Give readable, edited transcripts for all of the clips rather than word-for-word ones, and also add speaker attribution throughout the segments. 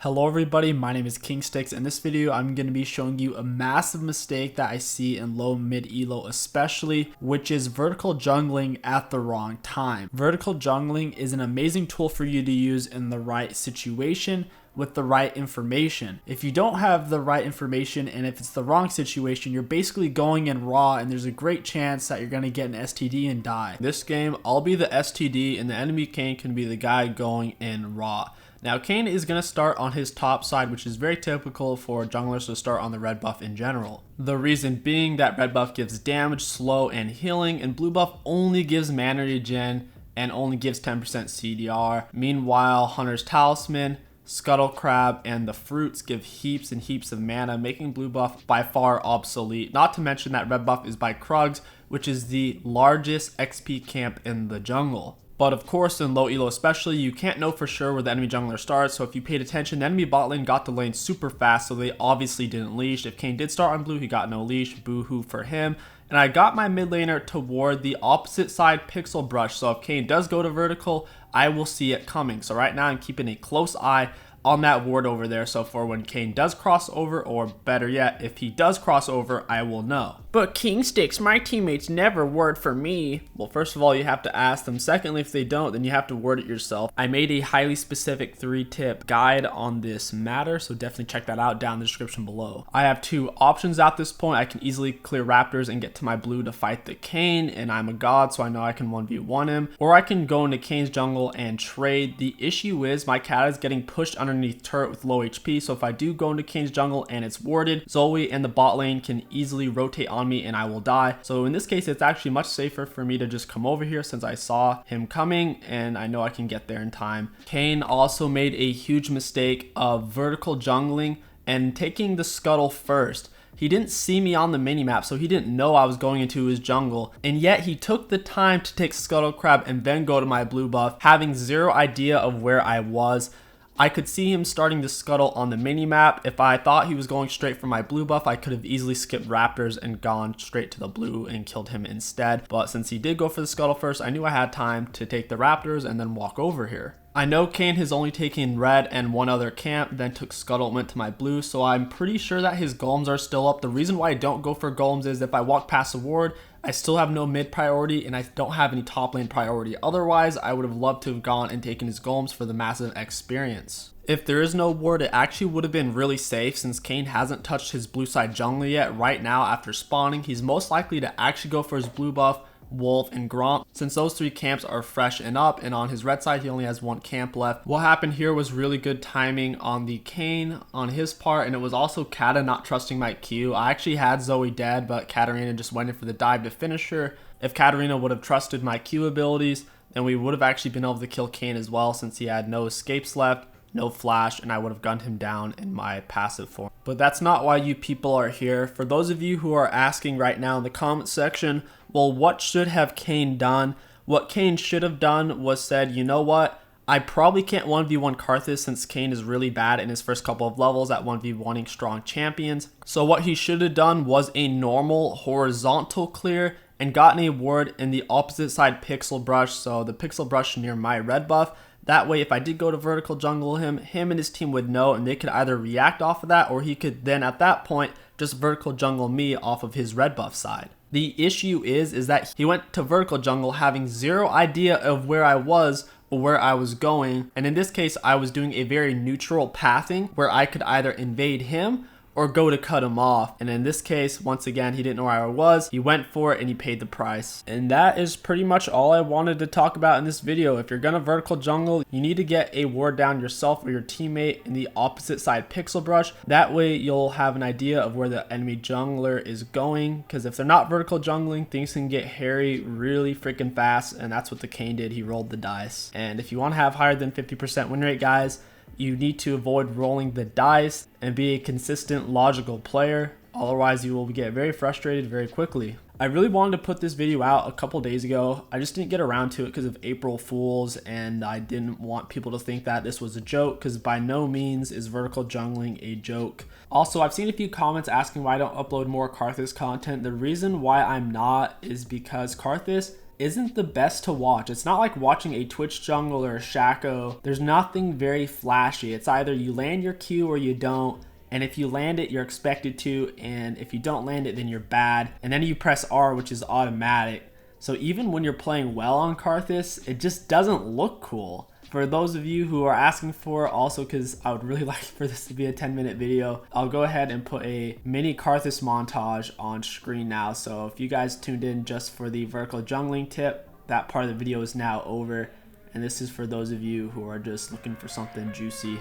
Speaker 1: Hello everybody, my name is KingStix. In this video, I'm going to be showing you a massive mistake that I see in low mid elo especially, which is vertical jungling at the wrong time. Vertical jungling is an amazing tool for you to use in the right situation with the right information. If you don't have the right information and if it's the wrong situation, you're basically going in raw and there's a great chance that you're going to get an STD and die. This game, I'll be the STD and the enemy Kayn can be the guy going in raw. Now Kayn is going to start on his top side, which is very typical for junglers to start on the red buff in general. The reason being that red buff gives damage, slow, and healing, and blue buff only gives mana regen and only gives 10% CDR. Meanwhile, Hunter's Talisman, Scuttle Crab, and the fruits give heaps and heaps of mana, making blue buff by far obsolete. Not to mention that red buff is by Krugs, which is the largest XP camp in the jungle. But of course, in low elo especially, you can't know for sure where the enemy jungler starts, so if you paid attention, the enemy bot lane got the lane super fast, so they obviously didn't leash. If Kayn did start on blue, he got no leash, boo-hoo for him. And I got my mid laner toward the opposite side pixel brush, so if Kayn does go to vertical, I will see it coming. So right now I'm keeping a close eye on that ward over there, so for when Kayn does cross over, or better yet, if he does cross over, I will know.
Speaker 2: But KingStix, my teammates never word for me.
Speaker 1: Well, first of all, you have to ask them. Secondly, if they don't, then you have to word it yourself. I made a highly specific 3-tip guide on this matter, so definitely check that out down in the description below. I have two options at this point. I can easily clear Raptors and get to my blue to fight the Kayn, and I'm a god, so I know I can 1v1 him. Or I can go into Kayn's jungle and trade. The issue is my cat is getting pushed underneath turret with low HP, so if I do go into Kayn's jungle and it's warded, Zoe and the bot lane can easily rotate on me and I will die. So in this case, it's actually much safer for me to just come over here since I saw him coming and I know I can get there in time. Kayn also made a huge mistake of vertical jungling and taking the scuttle first. He didn't see me on the minimap, so he didn't know I was going into his jungle, and yet he took the time to take Scuttle Crab and then go to my blue buff, having zero idea of where I was. I could see him starting to scuttle on the minimap. If I thought he was going straight for my blue buff, I could have easily skipped Raptors and gone straight to the blue and killed him instead. But since he did go for the scuttle first, I knew I had time to take the Raptors and then walk over here. I know Kayn has only taken red and one other camp, then took scuttle and went to my blue, so I'm pretty sure that his golems are still up. The reason why I don't go for golems is if I walk past the ward, I still have no mid priority and I don't have any top lane priority. Otherwise, I would have loved to have gone and taken his golems for the massive experience. If there is no ward, it actually would have been really safe since Kayn hasn't touched his blue side jungler yet. Right now, after spawning, he's most likely to actually go for his blue buff, Wolf, and Gromp, since those three camps are fresh and up, and on his red side he only has one camp left. What happened here was really good timing on the Kayn on his part, and it was also Kata not trusting my Q. I actually had Zoe dead, but Katarina just went in for the dive to finish her. If Katarina would have trusted my Q abilities, then we would have actually been able to kill Kayn as well, since he had no escapes left, no flash, and I would have gunned him down in my passive form. But that's not why you people are here. For those of you who are asking right now in the comment section, well, what should have Kayn done? What Kayn should have done was said, you know what? I probably can't 1v1 Karthus since Kayn is really bad in his first couple of levels at 1v1ing strong champions. So what he should have done was a normal horizontal clear and gotten a ward in the opposite side pixel brush, so the pixel brush near my red buff. That way, if I did go to vertical jungle him and his team would know, and they could either react off of that, or he could then at that point just vertical jungle me off of his red buff side. The issue is that he went to vertical jungle having zero idea of where I was or where I was going, and in this case I was doing a very neutral pathing where I could either invade him or go to cut him off. And in this case, once again, he didn't know where I was. He went for it and he paid the price. And that is pretty much all I wanted to talk about in this video. If you're gonna vertical jungle, you need to get a ward down yourself or your teammate in the opposite side pixel brush. That way you'll have an idea of where the enemy jungler is going. Because if they're not vertical jungling, things can get hairy really freaking fast. And that's what the Kayn did. He rolled the dice. And if you want to have higher than 50% win rate, guys, you need to avoid rolling the dice and be a consistent, logical player. Otherwise, you will get very frustrated very quickly. I really wanted to put this video out a couple days ago. I just didn't get around to it because of April Fools, and I didn't want people to think that this was a joke, because by no means is vertical jungling a joke. Also, I've seen a few comments asking why I don't upload more Karthus content. The reason why I'm not is because Karthus isn't the best to watch. It's not like watching a Twitch jungle or a Shaco. There's nothing very flashy. It's either you land your Q or you don't. And if you land it, you're expected to. And if you don't land it, then you're bad. And then you press R, which is automatic. So even when you're playing well on Karthus, it just doesn't look cool. For those of you who are asking for, also because I would really like for this to be a 10-minute video, I'll go ahead and put a mini Karthus montage on screen now. So if you guys tuned in just for the vertical jungling tip, that part of the video is now over. And this is for those of you who are just looking for something juicy.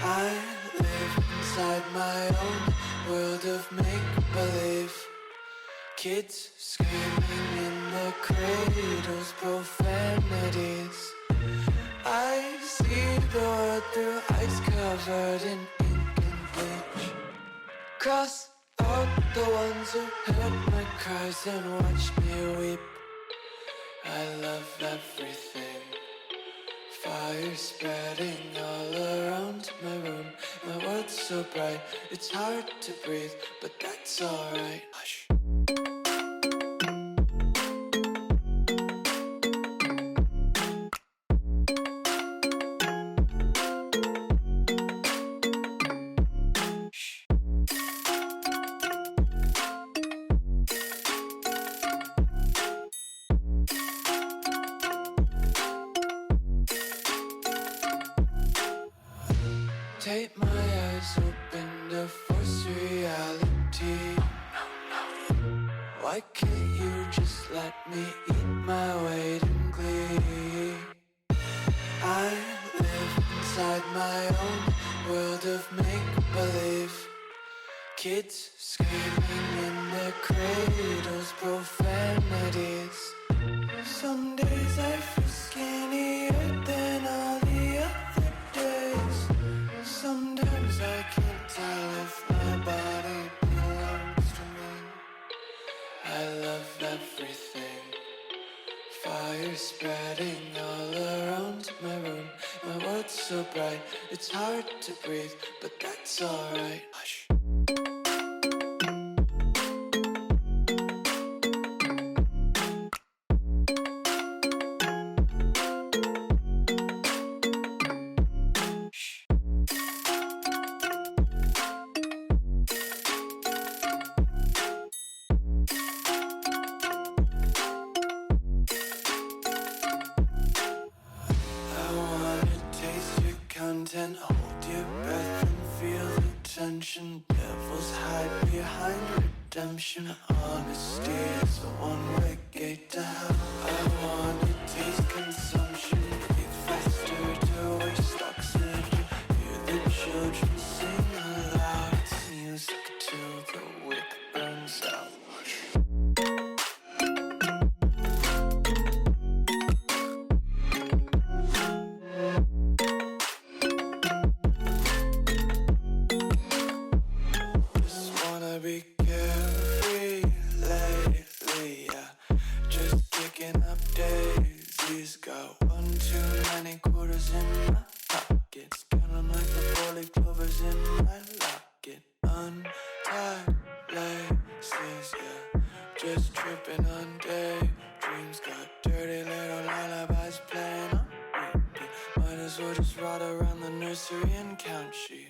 Speaker 3: I live inside my own world of make-believe. Kids screaming in the cradles, profanities. I see the world through eyes covered in ink and bleach. Cross out the ones who heard my cries and watched me weep. I love everything. Fire spreading all around my room. My world's so bright, it's hard to breathe, but that's alright. Hush. Take my eyes open to force reality. Why can't you just let me eat my weight in glee? I live inside my own world of make-believe. Kids screaming in the cradles, profanities. Some days I feel skinnier than all the other days. Sometimes I can't tell if my body belongs to me. I love everything. Fire spreading all around my room. My world's so bright, it's hard to breathe, but that's alright. Hush. Content, hold your breath and feel the tension. Devils hide behind redemption. Honesty is a one-way gate to hell. I wanna taste consumption. Breathe faster to waste oxygen. Hear the children sing aloud. It's music till the wick burns out. Be carefree lately, yeah. Just picking up daisies. Got one too many quarters in my pockets. Counting like the four-leaf clovers in my locket. Untied laces, yeah. Just tripping on daydreams. Got dirty little lullabies playing on repeat. Might as well just ride around the nursery and count sheep.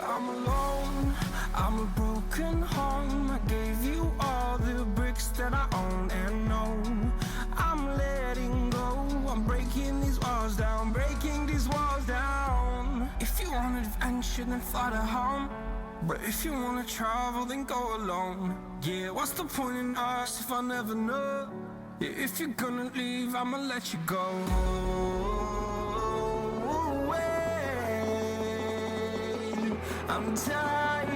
Speaker 4: I'm alone, I'm a broken home. I gave you all the bricks that I own and know. I'm letting go, I'm breaking these walls down, breaking these walls down. If you want adventure, then fly to home. But if you wanna travel, then go alone. Yeah, what's the point in us if I never know? Yeah, if you're gonna leave, I'ma let you go. I'm tired